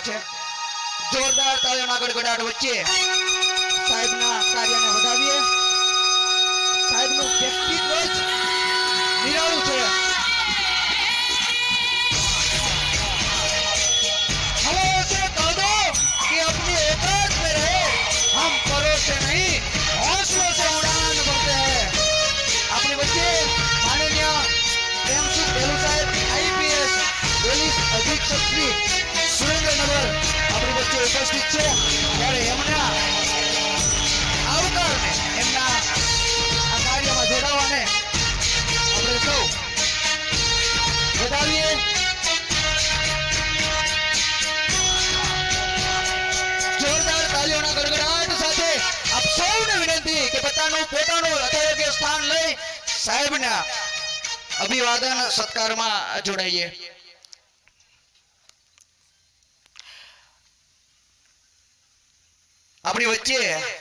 આવ્યા છે। જોરદાર તાળીઓના ગડગડાટ વચ્ચે સાહેબના કાર્યને વધાવીએ। સાહેબનું વ્યક્તિત્વ જ નિરાળું છે। हवा से कह दो कि अपनी औकात में रहे, हम परों से नहीं हौसलों से उड़ान भरते हैं। अपनी बच्चे माननीय प्रेमसिंह ढेलू साहेब आईपीएस પોલીસ અધિક્ષક શ્રી સુરેન્દ્રનગર આપણી વચ્ચે ઉપસ્થિત છે। ત્યારે એમના આવકારને એમના આ કાર્યમાં જોડાવાને આપણે સૌ વધાવીએ। જોરદાર તાલીઓના ગડગડાટ સાથે આપ સૌને વિનંતી કે પોતાનું યથાયોગ્ય સ્થાન લઈ સાહેબના અભિવાદન સત્કારમાં જોડાઈએ। આપણી વચ્ચે